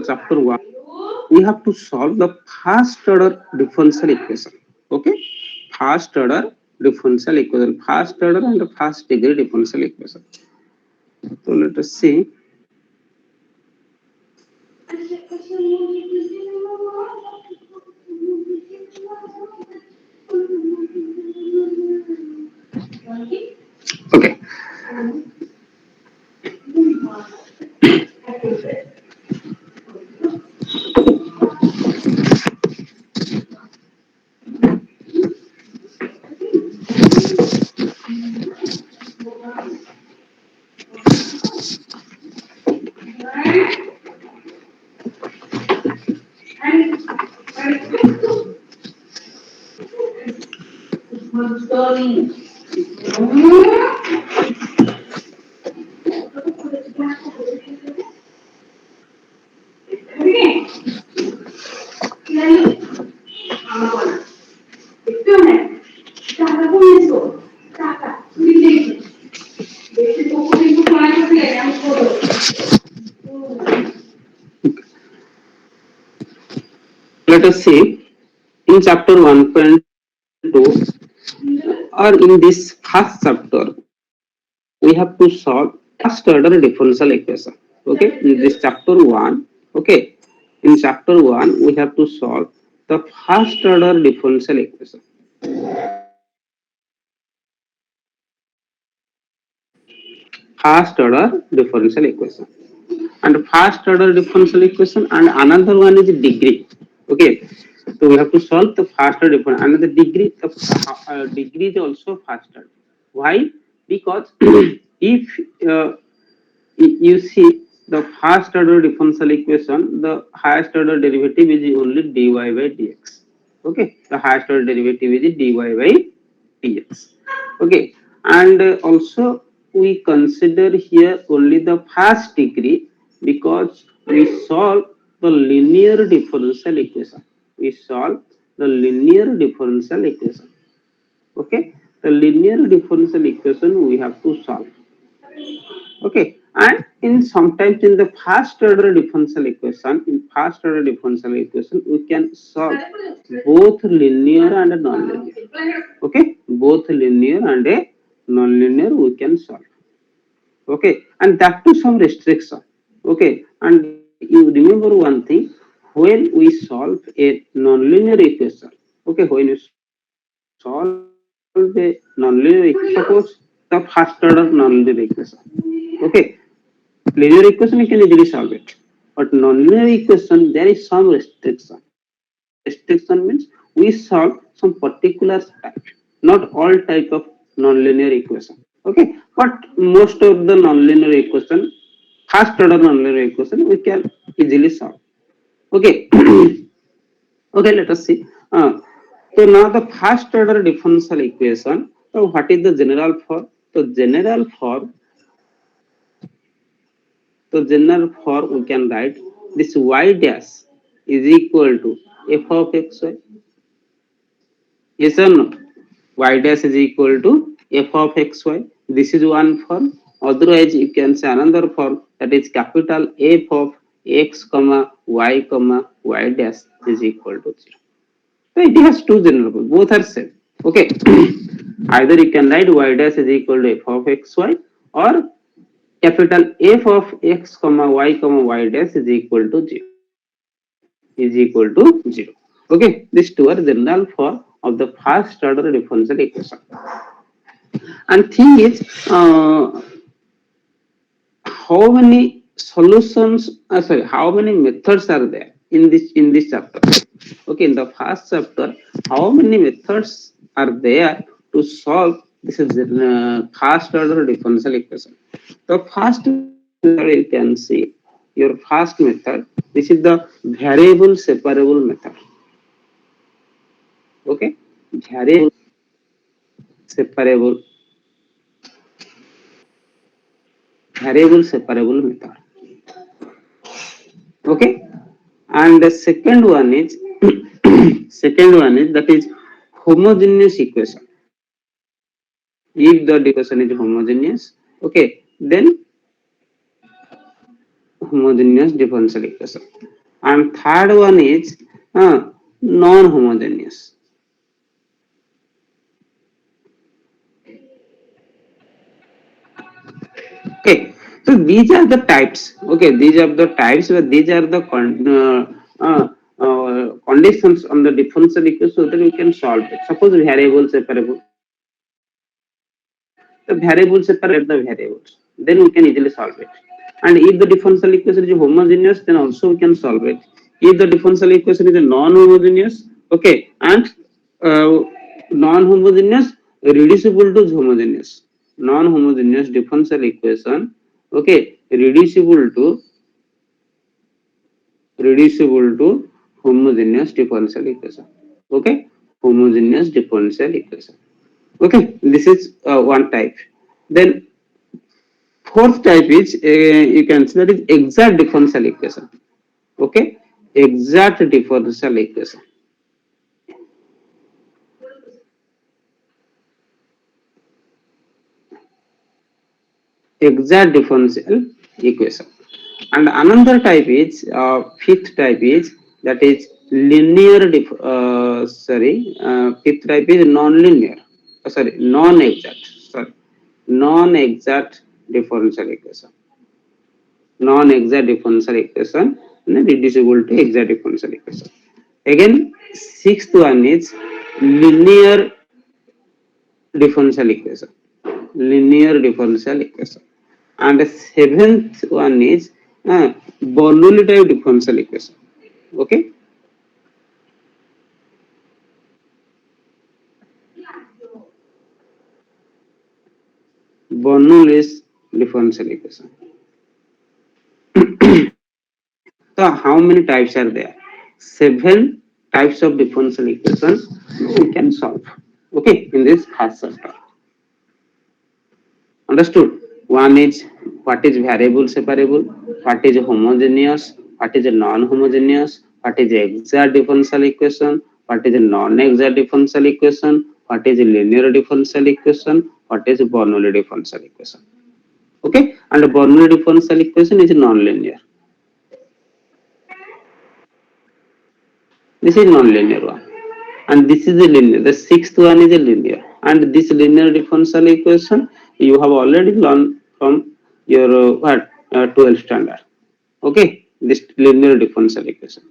chapter 1, we have to solve the first order differential equation. Okay, first order differential equation, first order and the first degree differential equation. So let us see. Okay, let us see in chapter 1.2 or in this first chapter we have to solve first order differential equation. Okay, in this chapter 1, okay, in chapter 1 we have to solve the first order differential equation. First order differential equation, and first order differential equation, and another one is degree. Okay, so we have to solve the first order differential, and the degree, the degree is also first order. Why? Because if you see the first order differential equation, the highest order derivative is only dy by dx. Okay, the highest order derivative is dy by dx. Okay, and also we consider here only the first degree because we solve the linear differential equation. We solve the linear differential equation. Okay, the linear differential equation we have to solve. Okay, and in sometimes in the first order differential equation, we can solve both linear and non-linear. Okay, both linear and a non-linear we can solve. Okay, and that to some restriction. Okay, and you remember one thing, when we solve a non-linear equation. Okay, when you solve a non-linear equation, suppose the first order non-linear equation. Okay, linear equation you can easily solve it, but non-linear equation there is some restriction. Restriction means we solve some particular type, not all type of non-linear equation. Okay, but most of the non-linear equation, first order non-linear equation we can easily solve. Okay, okay, let us see. So now the first order differential equation. So what is the general form? So general form. So general form we can write this y dash is equal to f of x y. Yes or no? Y dash is equal to f of x y. This is one form. Otherwise, you can say another form, that is capital F of x comma y dash is equal to 0. So it has two general forms. Both are same. Okay. Either you can write y dash is equal to f of x y, or capital F of x comma y dash is equal to 0. Okay, these two are general form of the first order differential equation. And thing is, how many solutions? Sorry, how many methods are there in this chapter? Okay, in the first chapter, how many methods are there to solve this is first order differential equation? The first method you can see, your first method. This is the variable separable method. Okay, variable separable separable method. Okay, and the second one is second one is that is homogeneous equation. If the equation is homogeneous, okay, then homogeneous differential equation. And third one is non-homogeneous. Okay, so these are the types. Okay, these are the types, but these are the conditions on the differential equation so that we can solve it. Suppose variable separable, the variable separate the variables, then we can easily solve it. And if the differential equation is homogeneous, then also we can solve it. If the differential equation is non-homogeneous, okay, and uh, non-homogeneous reducible to homogeneous, non-homogeneous differential equation, okay, reducible to homogeneous differential equation, okay, homogeneous differential equation. Okay, this is one type. Then fourth type is you can say that is exact differential equation. Okay, exact differential equation. Exact differential equation. And another type is fifth type is that is linear. Fifth type is non-linear. Non-exact. Sorry, non-exact differential equation. Non-exact differential equation and reducible to exact differential equation. Again, sixth one is linear differential equation. Linear differential equation. And the seventh one is Bernoulli type differential equation. Okay, Bernoulli's differential equation. So how many types are there? Seven types of differential equations we can solve. Okay, in this first chapter. Understood? One is what is variable separable, what is homogeneous, what is non-homogeneous, what is exact differential equation, what is non-exact differential equation, what is linear differential equation, what is Bernoulli differential equation. Okay, and the Bernoulli differential equation is non-linear. This is non-linear one, and this is a linear. The sixth one is a linear, and this linear differential equation you have already learned from your 12th standard. Okay, this linear differential equation.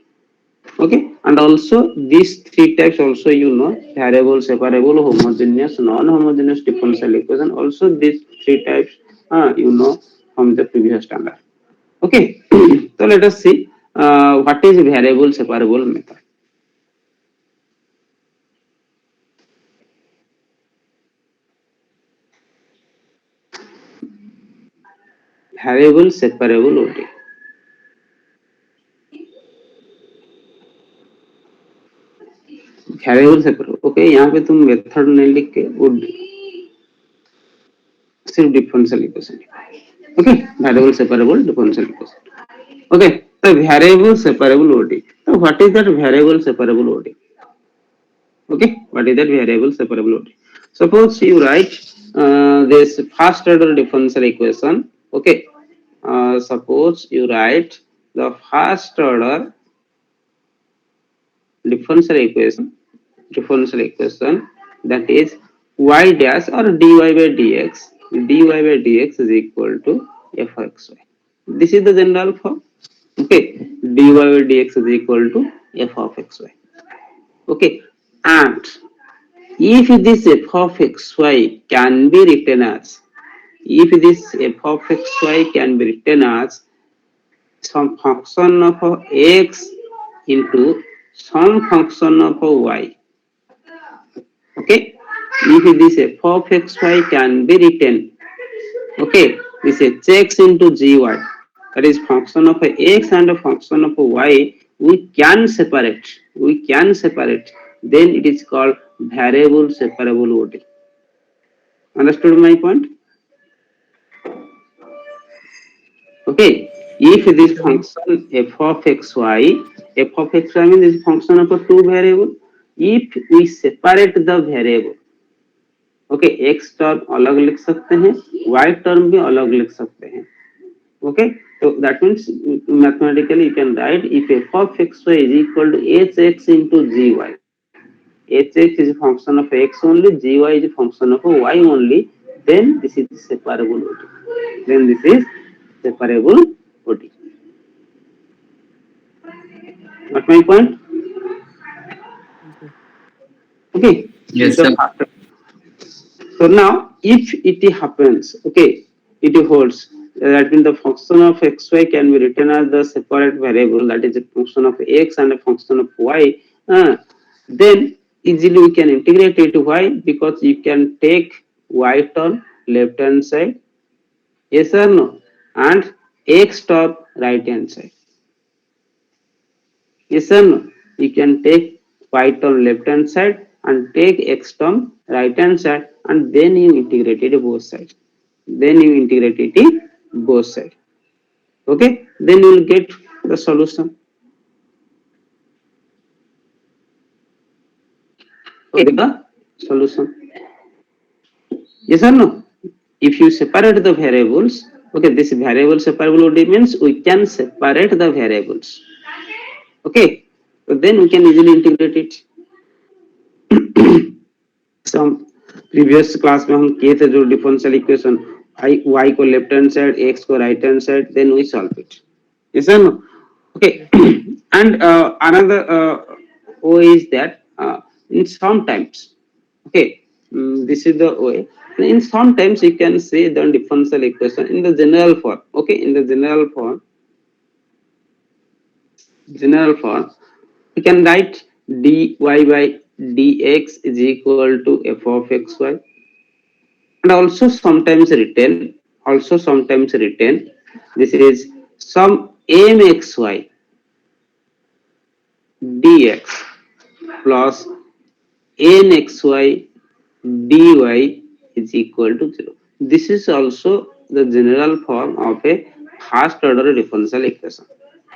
Okay, and also these three types also you know variable, separable, homogeneous, non-homogeneous differential equation. Also these three types you know from the previous standard. Okay, so let us see what is variable separable method. Variable separable OD. Variable separable. Okay, यहाँ पे तुम method नहीं लिख के वो सिर्फ differential equation. Okay, variable separable differential equation. Okay, the variable separable OD. So what is that variable separable OD? Okay, what is that variable separable OD? Suppose you write this first order differential equation. Okay, suppose you write the first order differential equation that is y dash or dy by dx is equal to f of xy. This is the general form. Okay, dy by dx is equal to f of xy. Okay, and if this f of xy can be written as, if this f of xy can be written as some function of x into some function of y. Okay, if this f of xy can be written, okay, this is x into gy, that is function of x and a function of y, we can separate, then it is called variable separable OD. Understood my point? Okay, if this function f of xy, f of xy means this function of a two variable. If we separate the variable, okay, x term अलग लिख सकते हैं, y term भी अलग लिख सकते हैं. Okay, so that means mathematically you can write if f of xy is equal to hx into gy. Hx is a function of x only, gy is a function of y only. Then this is separable ODE. Then this is separable ODE. Got my point? Okay. Okay. This is Yes, the sir. factor. So now, if it happens, okay, it holds. That means the function of xy can be written as the separate variable, that is a function of x and a function of y. Then easily we can integrate it. Why? Because you can take y term left hand side, yes or no, and x term right hand side. Yes or no? You can take y term left hand side and take x term right hand side, and then you integrate it both sides. Then you integrate it in both sides. Okay? Then you will get the solution. Okay, the solution. Yes or no? If you separate the variables, okay, this variable separability means we can separate the variables. Okay, so then we can easily integrate it. some previous class में हम किए थे जो differential equation y को left hand side x को right hand side then we solve it yes or no okay Yes. and another way is that in sometimes okay this is the way in sometimes you can say the differential equation in the general form okay in the general form we can write dy by dx is equal to f of xy and also sometimes written this is some mxy dx plus nxy dy is equal to 0. This is also the general form of a first order differential equation.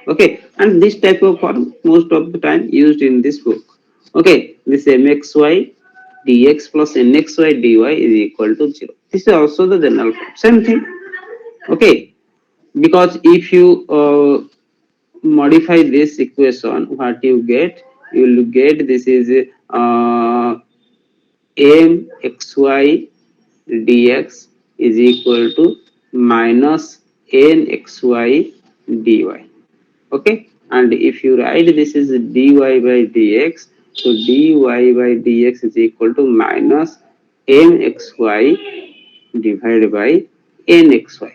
Okay, and this type of form most of the time used in this book. Okay, this mxy dx plus nxy dy is equal to 0. This is also the general form. Same thing. Okay, because if you modify this equation, what you get? You will get this is uh, mxy dx is equal to minus nxy dy. Okay, and if you write this is dy by dx, so dy by dx is equal to minus mxy divided by nxy.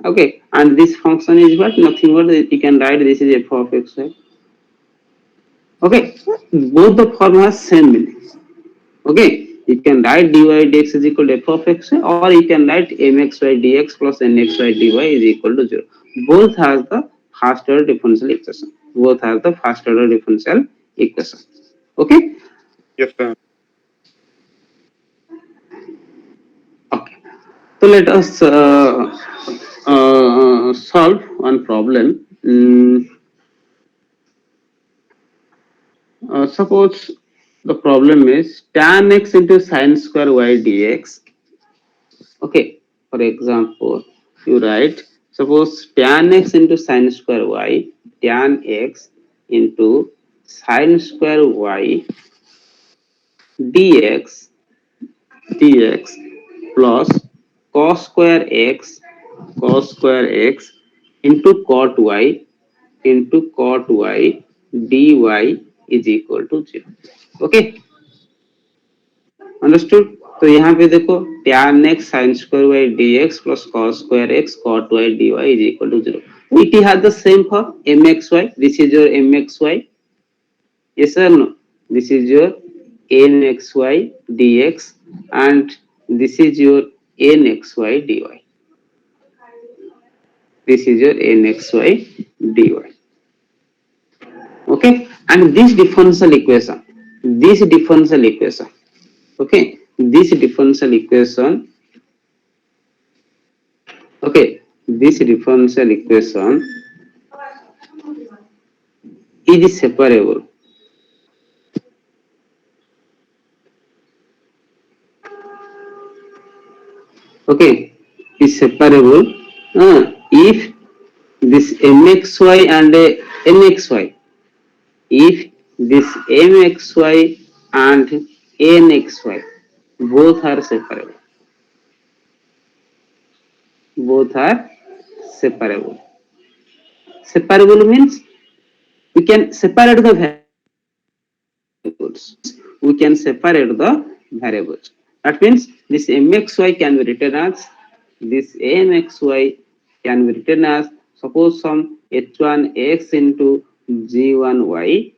Okay, and this function is what nothing but you can write this is f of xy. Okay, both the form has same meaning. Okay, you can write dy dx is equal to f of x or you can write mxy dx plus nxy dy is equal to 0. Both has the first order differential equation. Both have the first order differential equation. Okay. Yes, sir. Okay. So let us solve one problem. Suppose the problem is tan x into sine square y dx. Okay, for example, you write suppose tan x into sine square y, tan x into sine square y dx dx plus cos square x into cot y dy is equal to 0. Okay, understood तो यहाँ पे देखो tan x sin square y dx plus cos square x cot y dy is equal to 0. It has the same for mxy. This is your mxy. Yes or no? This is your nxy dx and this is your nxy dy. This is your nxy dy. Okay, and this differential equation. Okay, this differential equation. Okay, this differential equation is separable. Okay, is separable. if this mxy and nxy, if this mxy and nxy both are separable, both are separable. Separable means we can separate the variables. We can separate the variables. That means this mxy can be written as, this amxy can be written as, suppose some h1 x into g1 y.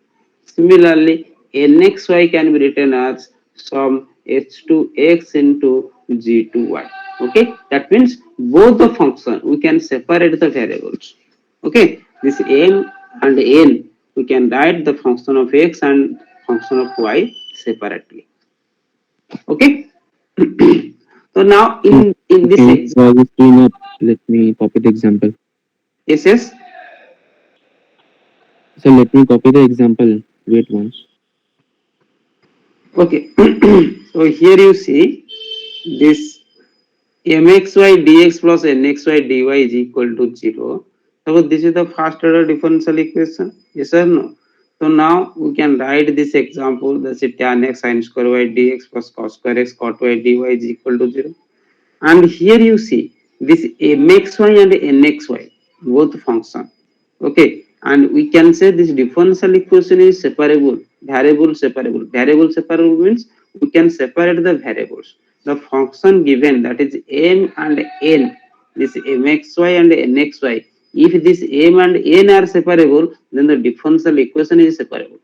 Similarly, nxy can be written as some h2 x into g2 y. Okay, that means both the function we can separate the variables. Okay, this m and n we can write the function of x and function of y separately. Okay. So now in this Can you example, draw the screen up? Let me copy the example. yes, yes. So let me copy the example. Wait once. Okay. So here you see this mxy dx plus nxy dy is equal to 0. So this is the first order differential equation. Yes or no? So now we can write this example. That's it, tan x sin square y dx plus cos square x cot y dy is equal to 0. And here you see this mxy and nxy both function. Okay, and we can say this differential equation is separable, variable separable. Variable separable means we can separate the variables. The function given, that is m and n, this mxy and nxy, if this m and n are separable, then the differential equation is separable.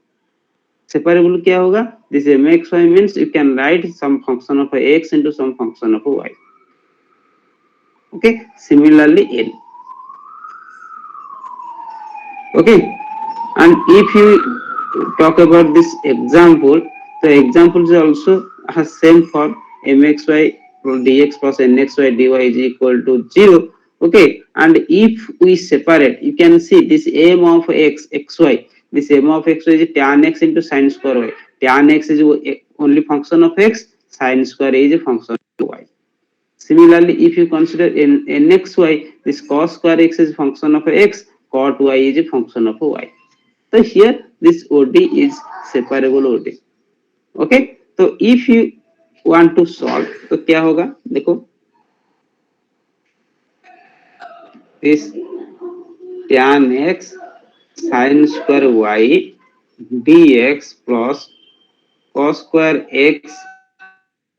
Separable क्या होगा? This mxy means you can write some function of x into some function of y. Okay, similarly n. Okay, and if you talk about this example, the example is also has same form, mxy dx plus nxy dy is equal to 0. Okay, and if we separate, you can see this m of x xy, this m of xy is tan x into sin square y. Tan x is only function of x, sin square is a function of y. Similarly, if you consider in nxy, this cos square x is a function of x, cot y is a function of y. So here this OD is separable OD. Okay, so if you want to solve, तो क्या होगा? देखो, this tan x sin square y dx plus cos square x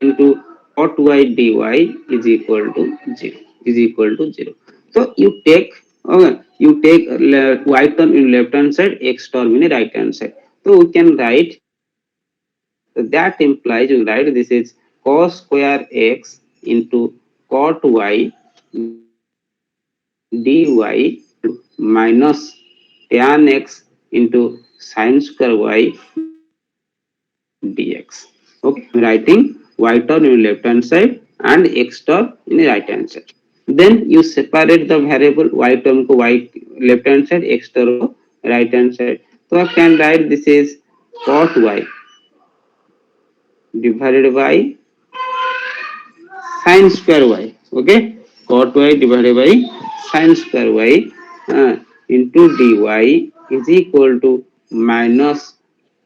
into cot y dy is equal to 0, is equal to 0. So you take, okay, you take y term in left hand side, x term in right hand side. So we can write, so that implies you write this is cos square x into cot y dy minus tan x into sin square y dx. Okay, writing y term in left hand side and x term in the right hand side. Then you separate the variable y term to y left hand side, x term to right hand side. So I can write this is cot y divided by sin square y. Okay, cot y divided by sin square y into dy is equal to minus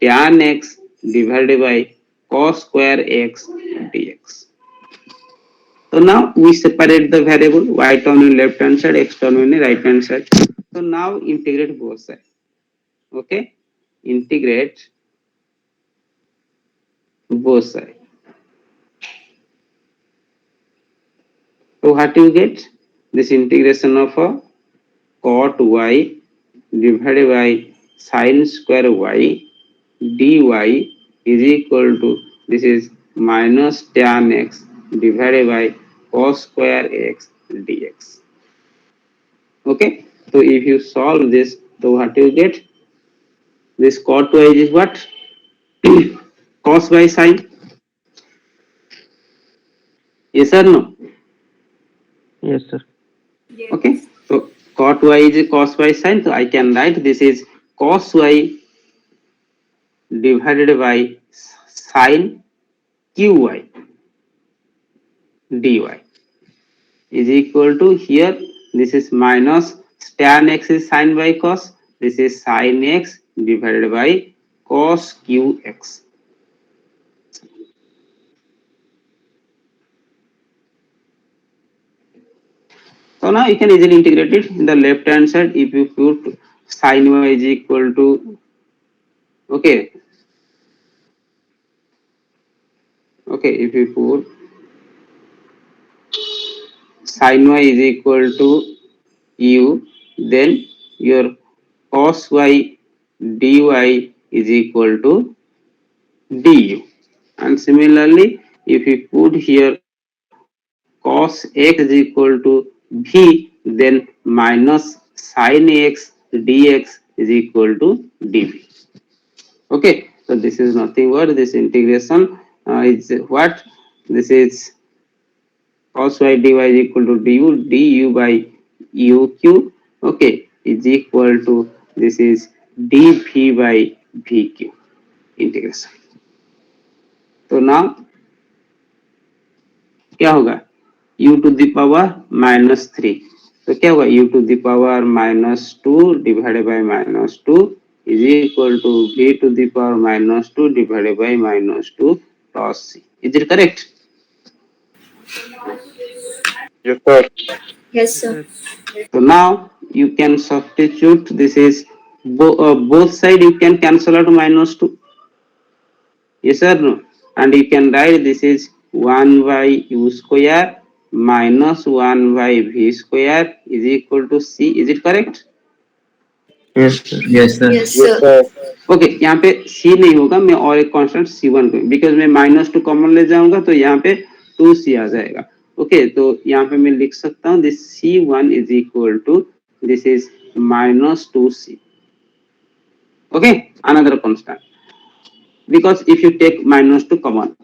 tan x divided by cos square x dx. So now we separate the variable y term in left hand side, x term in right hand side. So now integrate both sides. Okay, integrate both sides. So what you get? This integration of a cot y divided by sin square y dy is equal to, this is minus tan x divided by cos square x dx. Okay, so if you solve this, so what you get? This cot y is what? Cos by sin. Yes or no? Yes, sir. Okay, so cot y is cos by sin, so I can write this is cos y divided by sin qy dy is equal to, here This is minus tan x is sin by cos. This is sin x divided by cos qx. So now you can easily integrate it in the left hand side. If you put sin y is equal to, okay, okay, if you put sin y is equal to u, then your cos y dy is equal to du. And similarly, if you put here cos x is equal to v, then minus sin x dx is equal to dv. Okay, so this is nothing but this integration is what? This is cos y dy is equal to du by uq, okay, is equal to, this is dv by vq integration. तो now क्या होगा? u to the power minus 3. तो क्या होगा? u to the power minus 2 divided by minus 2 is equal to v to the power minus 2 divided by minus 2 plus c. Is it correct? Yes, sir. Yes, sir. So now you can substitute, this is both side you can cancel out minus 2. Yes or no? And you can write this is 1 by u square minus 1 by v square is equal to c. Is it correct? Yes, sir. Yes, sir. Yes, Yes, sir. sir. Okay, यहाँ पे c नहीं होगा, मैं और एक constant c1 को, because मैं minus 2 common ले जाऊंगा तो यहाँ पे 2c आ जाएगा. ओके, तो यहाँ पे मैं लिख सकता हूँ this c1 is equal to, this is minus 2c. Okay, another constant, because if you take minus 2 common,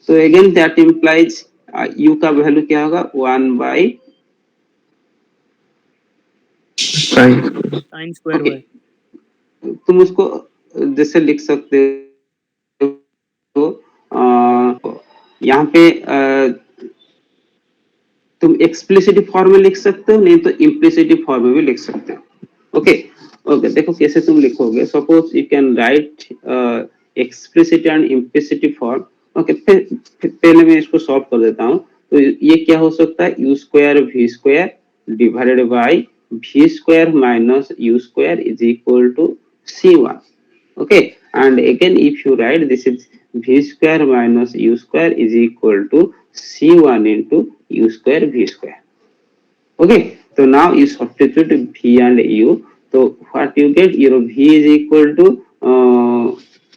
so again that implies u का वैल्यू क्या होगा? 1 by, Sin. sin square okay, y. तुम उसको जैसे लिख सकते हो, यहाँ पे तुम एक्सप्लिसिट फॉर्म में लिख सकते हो, नहीं तो इम्प्लिसिट फॉर्म में भी लिख सकते हो. ओके, ओके, देखो कैसे तुम लिखोगे. Suppose you can write explicit and implicit form. Okay, पहले मैं इसको सॉल्व कर देता हूँ. तो ये क्या हो सकता है? U square v square divided by v square minus u square is equal to c1. Okay, and again if you write, this is v square minus u square is equal to c1 into u square v square. Okay, so now you substitute v and u, so what you get? Your v is equal to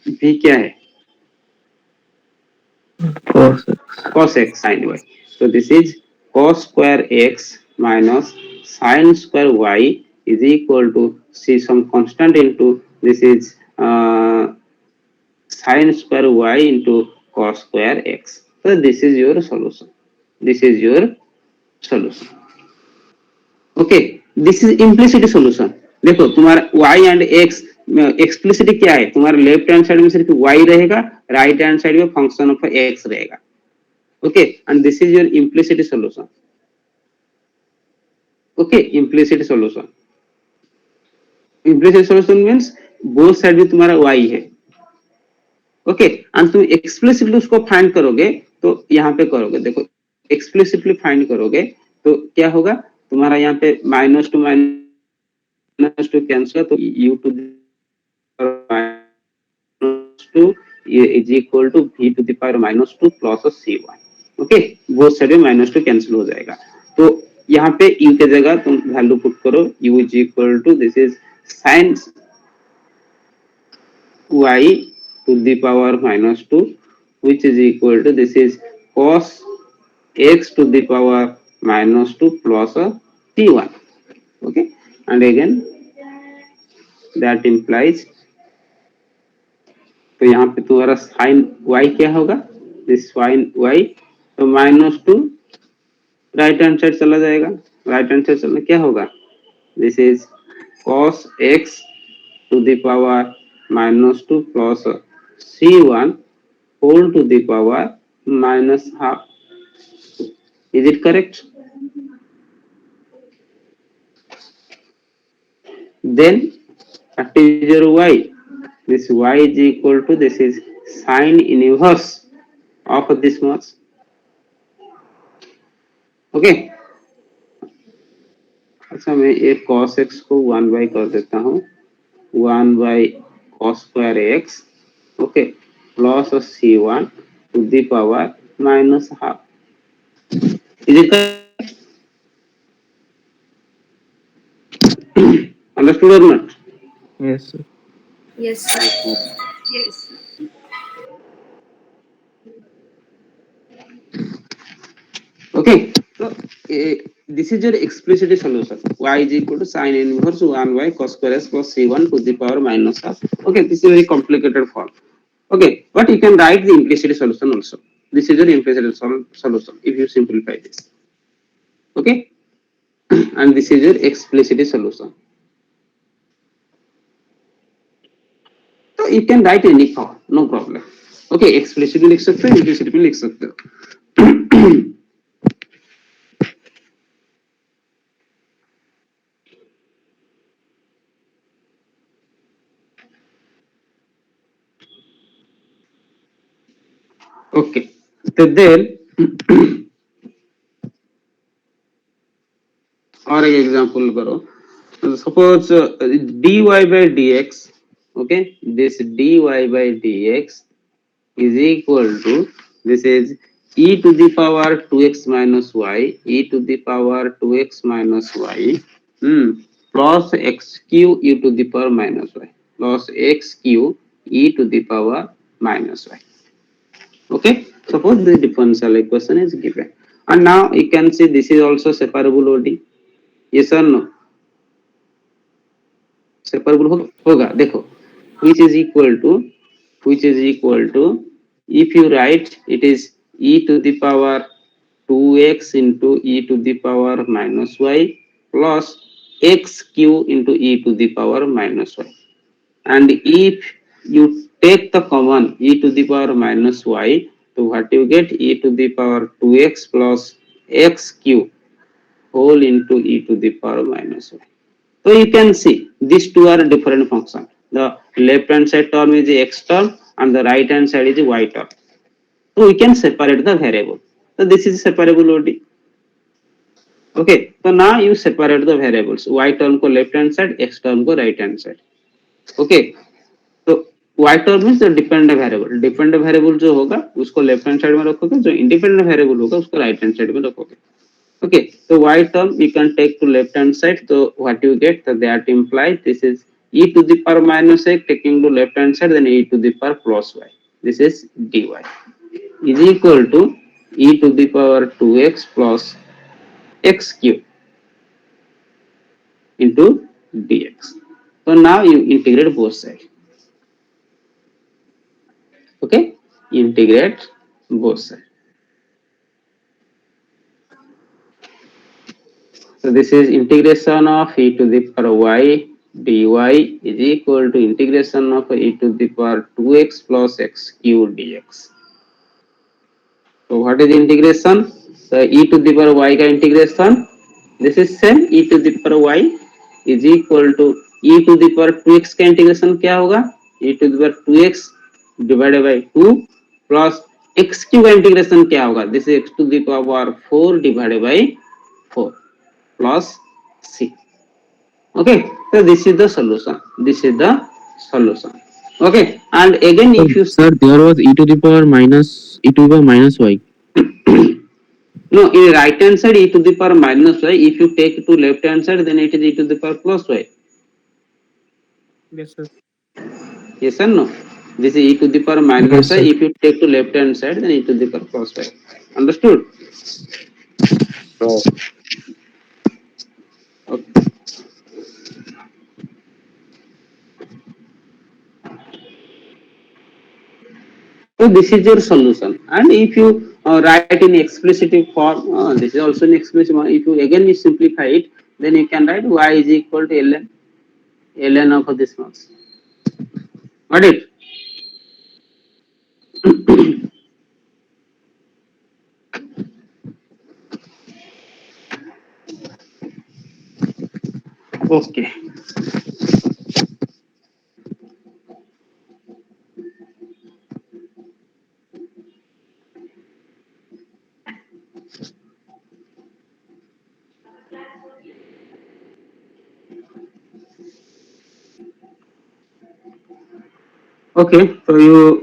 v क्या है? Cos x sin y. So this is cos square x minus sin square y is equal to, see some constant into, this is sin square y into cos square x. So this is your solution. This is your solution. Okay, this is implicit solution. देखो तुम्हारा y and x explicit क्या है? तुम्हारे left hand side में सिर्फ y रहेगा, right hand side में function of x रहेगा. Okay, and this is your implicit solution. Okay, implicit solution. Implicit solution means both side में तुम्हारा y है. ओके, एंड तुम एक्सप्लिसिटली उसको फाइंड करोगे तो यहाँ पे करोगे, देखो एक्सप्लिसिटली फाइंड करोगे तो क्या होगा? तुम्हारा यहाँ पे माइनस टू कैंसिल, तो u to minus 2 is equal to v to the power minus 2 plus c1. Okay, both side में माइनस 2 कैंसिल हो जाएगा. तो यहाँ पे u के जगह तुम वैल्यू पुट करो, u is equal to, this is sin y to the power minus 2, which is equal to, this is cos x to the power minus 2 plus c1. Okay, and again that implies, तो यहाँ पे तुम्हारा sin y क्या होगा? This sin y, तो minus 2 right hand side चला जाएगा. Right hand side चलना क्या होगा? This is cos x to the power minus 2 plus c1 whole to the power minus half. Is it correct? Then what is your y? This y is equal to, this is sine inverse of this much. Okay, अच्छा मैं एक cos x को 1 by कर देता हूँ, 1 by cos square x, okay, plus c1 to the power minus half. Is it correct? Understood or not? Yes, sir. Yes, sir. Okay, so this is your explicit solution. Y is equal to sine inverse 1 by cos square s plus c1 to the power minus half. Okay, this is a very complicated form. Okay, but you can write the implicit solution also. This is your implicit solution if you simplify this. Okay, and this is your explicit solution. So you can write any form, no problem. Okay, explicit लिख सकते हो, implicit भी लिख सकते हो. Okay, so then और एक example करो. Suppose dy by dx, okay, this dy by dx is equal to, this is e to the power 2x minus y, e to the power 2x minus y, plus x cube e to the power minus y, plus x cube e to the power minus y. Okay, suppose the differential equation is given, and now you can see this is also separable OD. Yes or no? Separable होगा, देखो, which is equal to, which is equal to, if you write it is e to the power 2x into e to the power minus y plus x cube into e to the power minus y, and if you take the common e to the power minus y, so what you get, e to the power 2x plus x cube whole into e to the power minus y. So you can see these two are different functions. The left hand side term is the x term and the right hand side is the y term. So we can separate the variable. So this is separable OD. Okay. So now you separate the variables. Y term को left hand side, x term को right hand side. Okay. तो y term means the dependent variable. Dependent variable जो होगा उसको left hand side में रखोगे, जो independent variable होगा उसको right hand side में रखोगे. Okay, so y term you can take to left hand side. So what you get, so that implies this is e to the power minus x taking to left hand side, then e to the power plus y. This is dy is equal to e to the power 2x plus x cube into dx. So now you integrate both sides. Okay, integrate both sides. So this is integration of e to the power y dy is equal to integration of e to the power 2x plus x cube dx. So what is integration? So e to the power y का integration, this is same, e to the power y is equal to e to the power 2x का integration क्या होगा? E to the power 2x divided by 2 plus x cube का integration क्या होगा? This is x to the power 4 divided by 4 plus c. Okay, so this is the solution. This is the solution. Okay, and again if you Sir, there was e to the power minus y. no, in right hand side e to the power minus y, if you take to left hand side then it is e to the power plus y. Yes, sir. Yes or no? This is e to the power minus Yes, y, sir. if you take to left hand side then e to the power plus y. Understood? Okay. So this is your solution, and if you write in explicit form, this is also in explicit form. If you again you simplify it, then you can write y is equal to ln of this mass. Got it? Okay. Okay, so you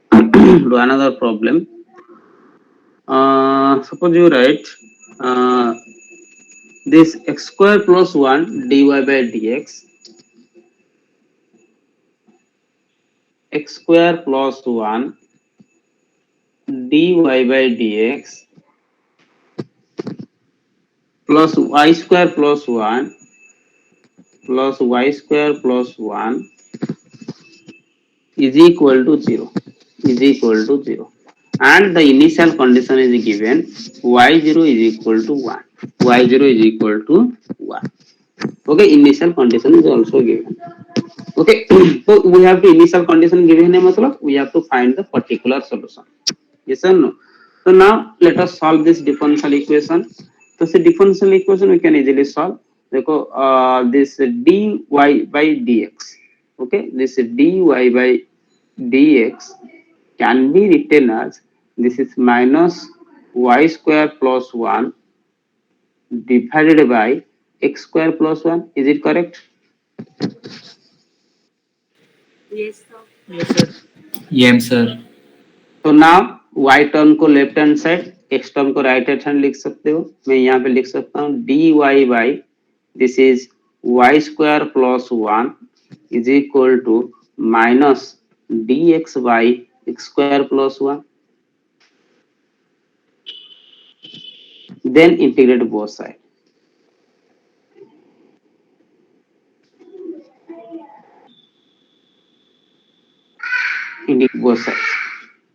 do another problem. Suppose you write this x square plus 1 dy by dx, x square plus 1 dy by dx plus y square plus 1 plus y square plus 1 is equal to 0, is equal to 0, and the initial condition is given y0 is equal to 1, y0 is equal to 1. Okay, initial condition is also given. Okay, so we have the initial condition given है, मतलब we have to find the particular solution. Yes or no? So now let us solve this differential equation. So this differential equation we can easily solve. देखो this dy by dx, okay, this dy by dx can be written as this is minus y square plus 1 divided by x square plus 1. Is it correct? Yes, sir. Yes, sir. तो now y term को left hand side, x term को right hand लिख सकते हो. मैं यहाँ पे लिख सकता हूँ dy by this is y square plus 1 is equal to minus dx by x square plus 1. Then integrate both side. Integrate both side.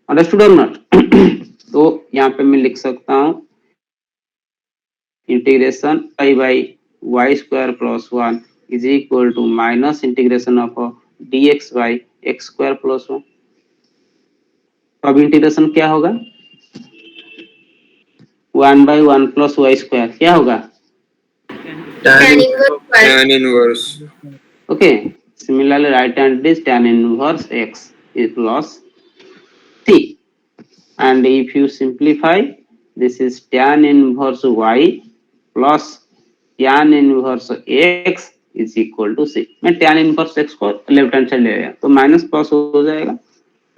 Understood और नॉट? तो यहाँ पे मैं लिख सकता हूँ integration y by y square plus 1 is equal to minus integration of dx by x square plus 1. तो अब इंटीग्रेशन क्या होगा? 1 बाई 1 प्लस y स्क्वायर क्या होगा? Tan inverse. Okay, similarly right hand is tan inverse x is plus c, and if you simplify this is tan inverse y plus tan inverse x is equal to c. मैं tan inverse x को left hand side ले आया तो minus plus हो जाएगा.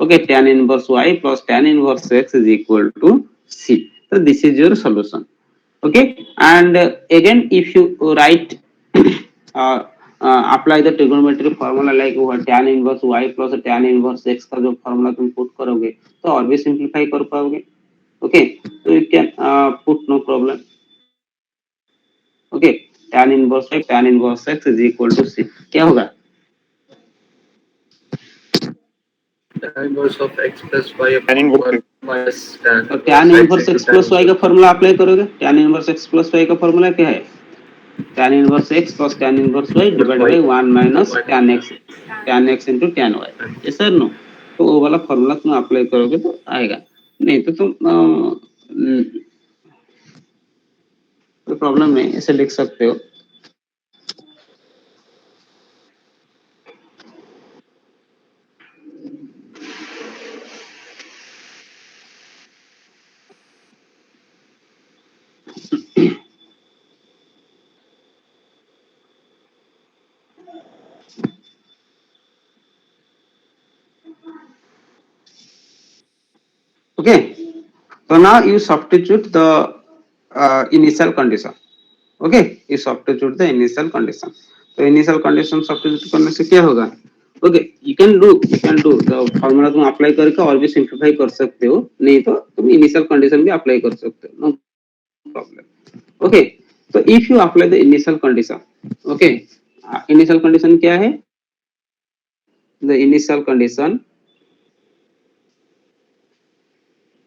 Okay, tan inverse y plus tan inverse x is equal to c. So this is your solution. Okay, and again if you write apply the trigonometry formula like tan inverse y plus tan inverse x का जो formula तुम put करोगे तो और भी simplify कर पाओगे. Okay, so you can put no problem. Okay, tan inverse x is equal to c. क्या होगा? Tan inverse of x plus y upon 1 minus tan. तो tan inverse x plus y का फॉर्मूला अप्लाई करोगे. tan inverse x plus y का formula क्या है? tan inverse x plus tan inverse y divided by 1 minus tan x into tan y. yes or no? तो वो वाला formula तुम apply करोगे तो आएगा. नहीं तो तुम कोई प्रॉब्लम नहीं, ऐसे लिख सकते हो. Okay, so now you substitute the initial condition. Okay, you substitute the initial condition. तो initial condition substitute करने से क्या होगा? Okay, you can do the formula तुम अप्लाई करके और भी सिंप्लीफाई कर सकते हो. नहीं तो तुम initial condition भी अप्लाई कर सकते हो. No problem. Okay, so if you apply the initial condition, okay, initial condition क्या है? The initial condition,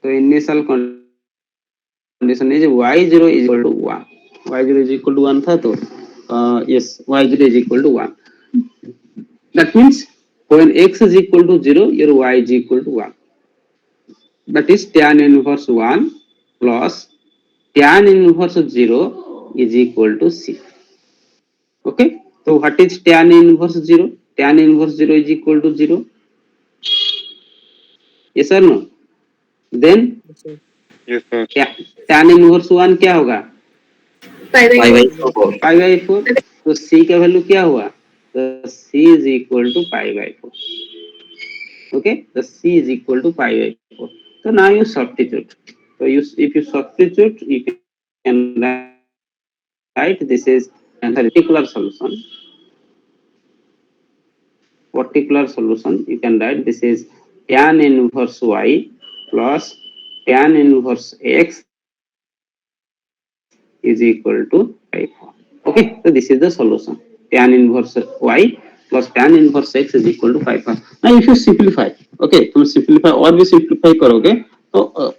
the initial condition is y0 is equal to 1. y0 is equal to 1 था तो yes, y0 is equal to 1. That means when x is equal to 0, your y is equal to 1. That is tan inverse 1 plus tan inverse 0 is equal to c. Okay, so what is tan inverse 0? Tan inverse 0 is equal to 0. Yes or no? Then Yes, sir. tan inverse 1 क्या होगा? 5/4. 5/4. तो c का value क्या हुआ? the c is equal to pi by 4. Okay, the c is equal to pi by 4. So now you substitute. So if you substitute, you can write this is a particular solution. Particular solution, you can write this is tan inverse y plus tan inverse x is equal to pi 4. Okay, so this is the solution. Tan inverse y plus tan inverse x is equal to pi 4. Now if you simplify, okay, तुम simplify और भी simplify करोगे तो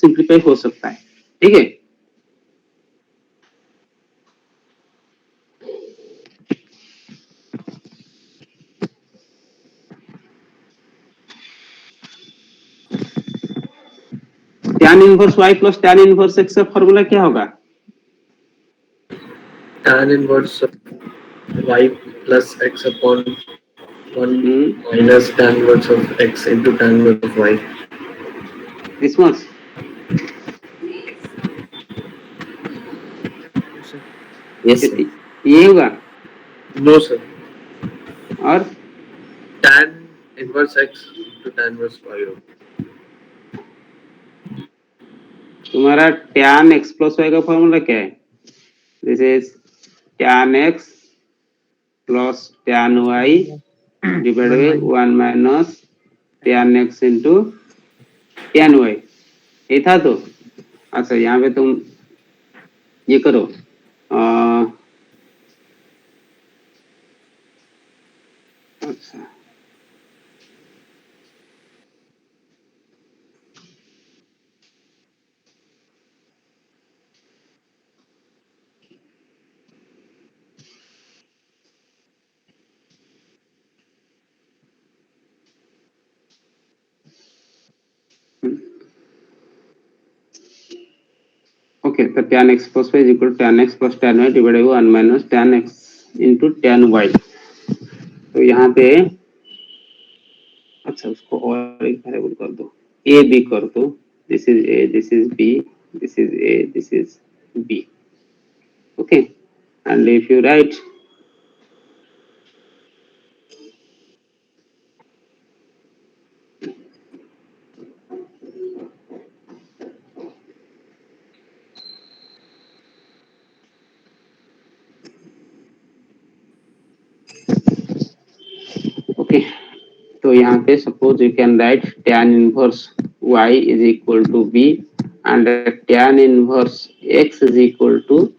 simplify हो सकता है, ठीक है. tan inverse y plus tan inverse x का फॉर्मूला क्या होगा? Tan inverse of y plus x upon 1 minus tan inverse of x into tan inverse of y. This much. Yes. ये होगा. No, sir. और Tan inverse x into tan inverse y. तुम्हारा tan x plus y का formula क्या है? This is tan x plus tan y divided by 1 minus tan x into tan y. ये था तो. अच्छा, यहाँ पे तुम ये करो. अच्छा, okay, तो tan x plus y is equal to tan x plus tan y divided by 1 minus tan x into tan y. तो यहाँ पे अच्छा उसको और एक वेरिएबल कर दो, a b कर दो. This is a, this is b, this is a, this is b. Okay, and if you write okay, तो यहाँ पे suppose you can write tan inverse y is equal to b and tan inverse x is equal to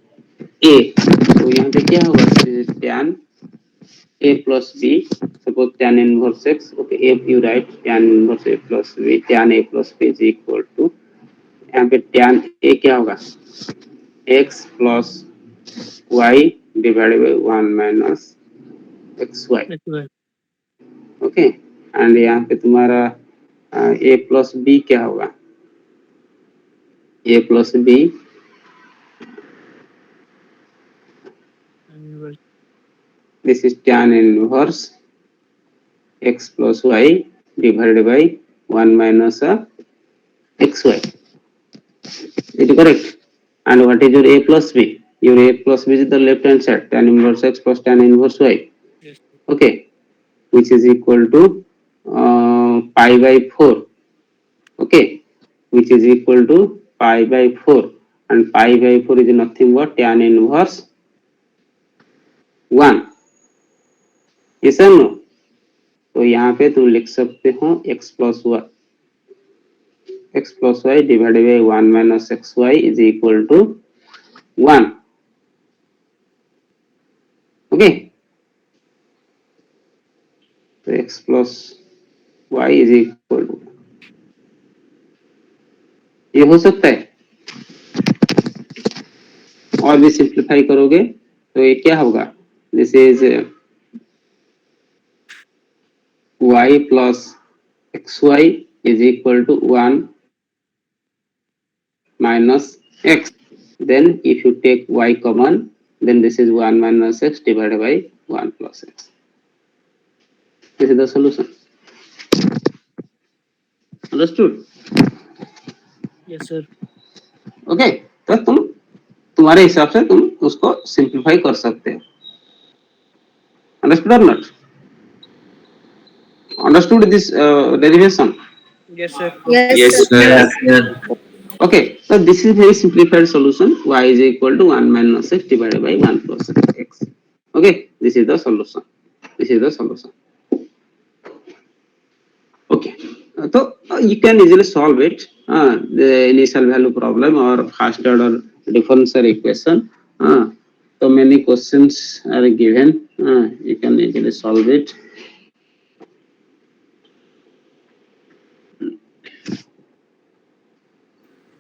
a. तो यहाँ पे क्या होगा? tan a plus b, suppose tan inverse x, okay, if you write tan inverse a plus b, tan a plus b is equal to, यहाँ पे tan a क्या होगा? x plus y divided by 1 minus xy. Okay, and यहाँ पे तुम्हारा a plus b क्या होगा? a plus b this is tan inverse x plus y divided by 1 minus xy. Is it correct? And what is your a plus b? Your a plus b is the left hand side, tan inverse x plus tan inverse y. Okay, which is equal to pi by 4. Okay, which is equal to pi by 4, and pi by 4 is nothing but tan inverse 1. yes or no? तो यहाँ पे तुम लिख सकते हो x plus y divided by 1 minus xy is equal to 1. Okay, so x plus y is equal to, ये हो सकता है. और भी सिंप्लीफाई करोगे तो ये क्या होगा? This is y plus xy is equal to 1 minus x. Then if you take y common, then this is 1 minus x divided by 1 plus x. This is the solution. Understood? Yes, sir. Okay, तो तुम्हारे हिसाब से तुम उसको simplify कर सकते हो. Understood or not? Understood this derivation? Yes, sir. Yes, sir. Yes, yeah. Okay, so this is very simplified solution. Y is equal to 1 minus x divided by 1 plus x. Okay, this is the solution. This is the solution. Okay, so you can easily solve it. The initial value problem or first order differential equation. So many questions are given. You can easily solve it.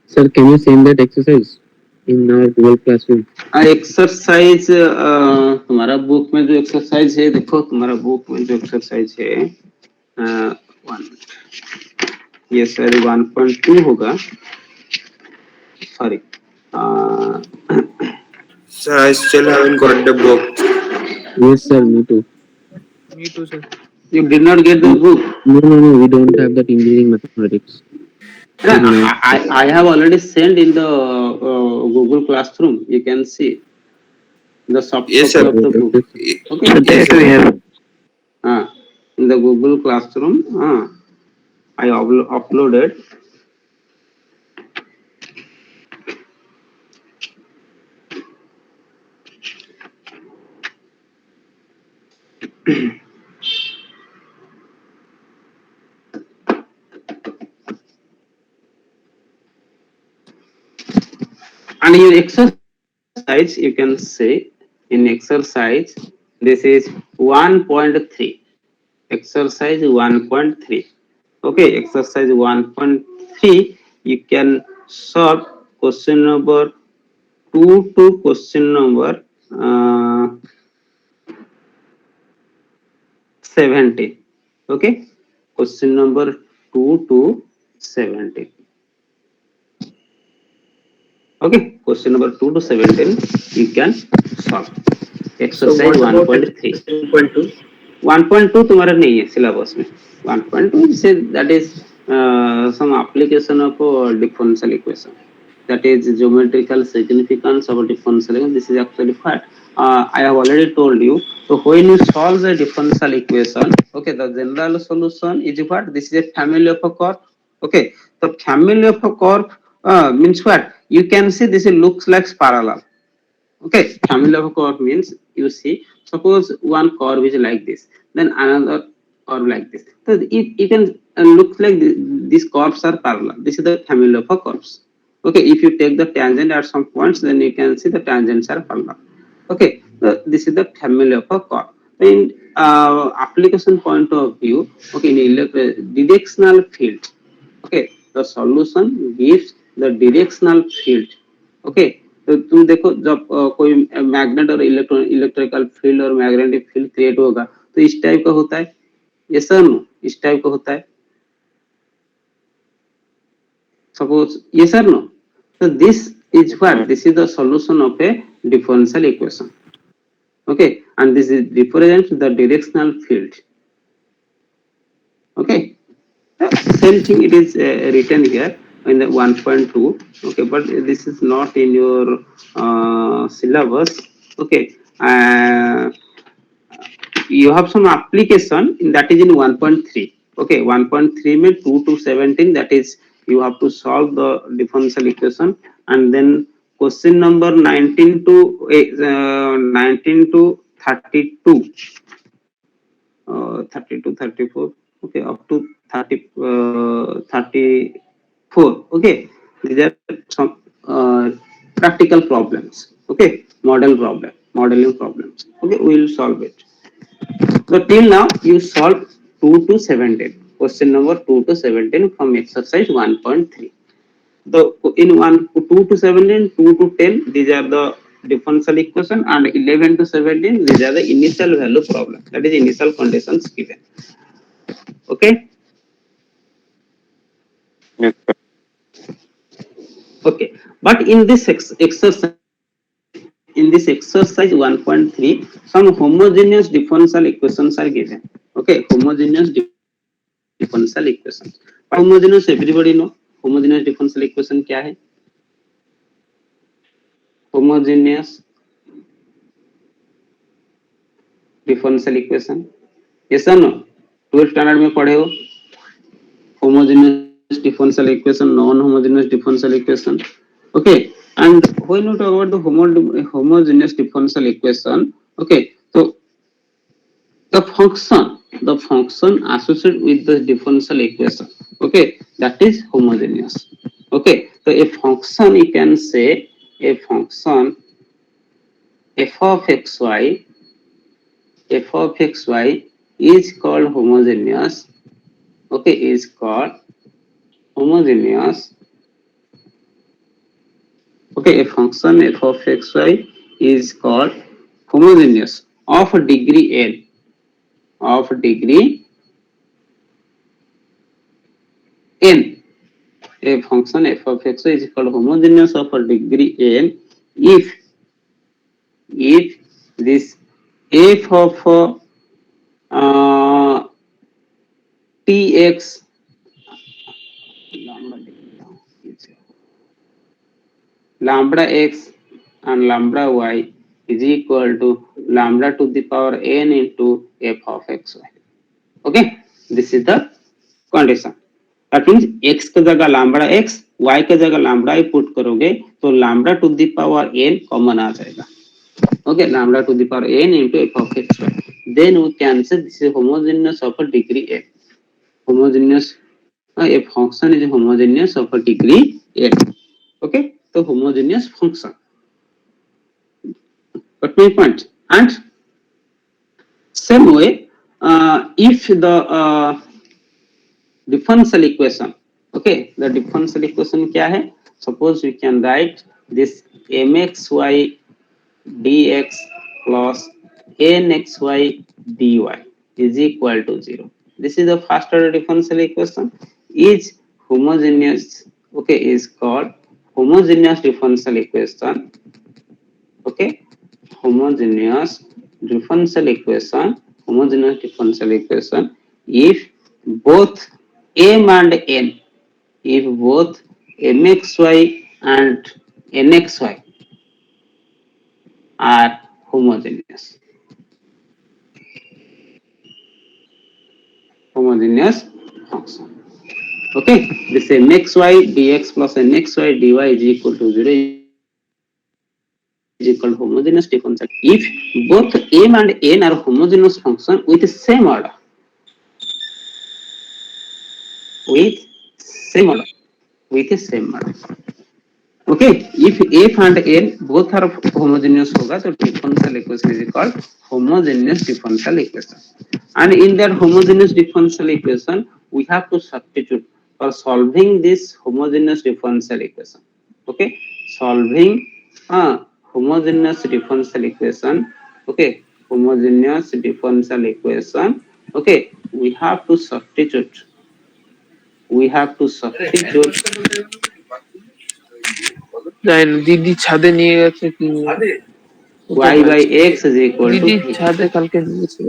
Sir, can you send that exercise in our Google Classroom? Exercise तुम्हारा book में जो exercise है, देखो तुम्हारा book में जो exercise है one, ये सर 1.2 होगा, sorry Sir, I still haven't got the book. Yes, sir, me too. Me too, sir. you did not get the book. No, we don't have that engineering mathematics. I have already sent in the Google Classroom. You can see the soft Yes, copy sir. of the book. Okay. Yes, sir. In the Google Classroom, I uploaded. And in exercise, you can say in exercise, this is 1.3. Exercise 1.3. Okay, exercise 1.3. You can solve question number 2 to question number 70. Okay, question number 2 to 70. Okay, question number 2 to 17 you can solve. So Exercise what about 1.3. 2.2? 1.2 तुम्हारा नहीं है syllabus में. 1.2 से that is some application of differential equation. That is geometrical significance of a differential equation. This is actually what I have already told you. So when you solve the differential equation, okay, the general solution is what? This is a family of a curve. Okay, the family of a curve means what? You can see this looks like parallel. Okay, family of a curve means you see, suppose one curve is like this, then another curve like this. So if you can look like these curves are parallel. This is the family of a curves. Okay, if you take the tangent at some points, then you can see the tangents are parallel. Okay, so this is the family of a curve. In application point of view, okay, in directional field, okay, the solution gives the directional field. Okay, तो तुम देखो जब कोई magnet और electrical field और magnetic field create होगा तो इस टाइप का होता है, ये सर नो इस टाइप का होता है, सपोज ये sir no. So this is what? This is the solution of a differential equation. Okay, and this is represents the directional field. Okay, same thing it is written here in the 1.2. Okay, but this is not in your syllabus. Okay, you have some application in that is in 1.3. Okay, 1.3 में 2 to 17, that is you have to solve the differential equation, and then question number 19 to 32, 32, 34, okay, up to 34. Okay, these are some practical problems. Okay, modeling problems. Okay, we will solve it. So till now you solve 2 to 17. Question number 2 to 17 from exercise 1.3. The in 2 to 17, 2 to 10, these are the differential equation, and 11 to 17, these are the initial value problem. That is initial conditions given. Okay. Yes, sir. Okay. But in this exercise, 1.3, some homogeneous differential equations are given. Okay, homogeneous differential equations. Homogeneous, everybody know homogeneous differential equation क्या है? Homogeneous differential equation, yes और no? 12th standard में पढ़े हो homogeneous differential equation, non-homogeneous differential equation. Okay, and when we talk about the homogeneous differential equation, okay, so the function associated with the differential equation, okay, that is homogeneous. Okay, so a function, you can say a function f of xy is called homogeneous. Okay, is called homogeneous. Okay, a function f of xy is called homogeneous of degree n, of degree n. A function f of xy is called homogeneous of degree n if this f of tx lambda x and lambda y is equal to lambda to the power n into f of xy. Okay, this is the condition. That means x की जगह lambda x, y की जगह lambda y put करोगे तो lambda to the power n common आ जाएगा. Okay, lambda to the power n into f of xy. Then we can say this is homogeneous of a degree n. Homogeneous, a function is homogeneous of a degree n. Okay, so homogeneous function. Got my point? And same way, if the differential equation, okay, the differential equation क्या है? Suppose we can write this mxy dx plus nxy dy is equal to 0. This is the first order differential equation. Is homogeneous, okay, is called homogeneous differential equation. Okay, homogeneous differential equation if both m and n, if both mxy and nxy are homogeneous function. Okay, this mxy dx plus nxy dy is equal to 0 is equal to homogeneous differential if both m and n are homogeneous function with the same order. With same order. Okay, if f and n both are homogeneous होगा तो differential equation is called homogeneous differential equation. And in that homogeneous differential equation, we have to substitute for solving this homogeneous differential equation. Okay, solving homogeneous differential equation. Okay, homogeneous differential equation. Okay, we have to substitute. জানি না, দিদি ছাদে নিয়ে গেছে কি Y by x is equal to দিদি v. ছাদে কালকে নিয়েছে।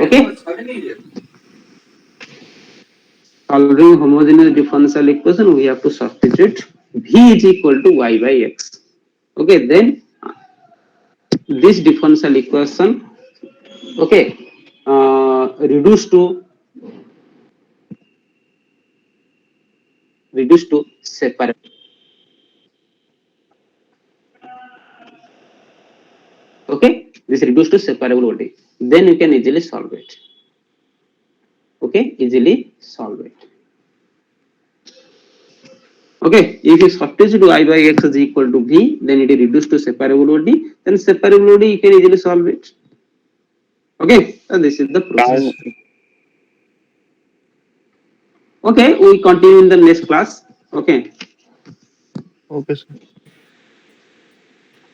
Okay, solving homogeneous differential equation, we have to substitute v is equal to y by x. Okay, then this differential equation, okay, reduced to separate. Okay, this reduced to separable body. Then you can easily solve it. Okay, easily solve it. Okay, if you substitute y by x is equal to v, then it is reduced to separable body. Then separable body you can easily solve it. Okay, so this is the process. Okay, we continue in the next class. Okay. Okay sir.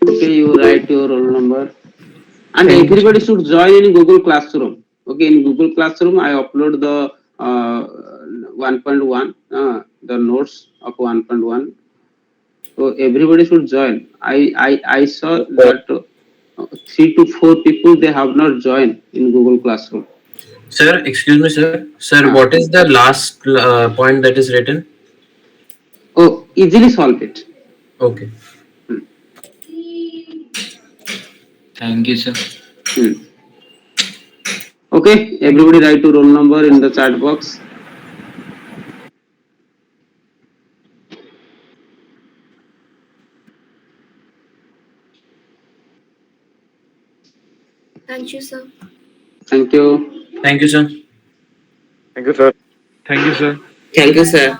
Okay, you write your roll number. And Thank you, everybody should join in Google Classroom. Okay, in Google Classroom, I upload the 1.1, the notes of 1.1. So everybody should join. I saw that 3 to 4 people they have not joined in Google Classroom. Sir, excuse me, sir. Sir, what is the last point that is written? Oh, easily solve it. Okay. Thank you, sir. Okay, everybody write your roll number in the chat box. Thank you, sir. Thank you. Thank you, sir. Thank you, sir. Thank you, sir. Thank you, sir.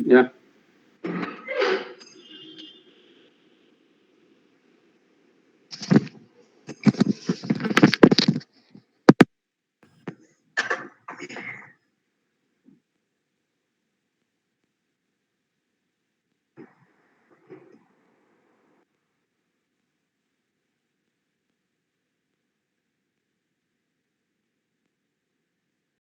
Yeah.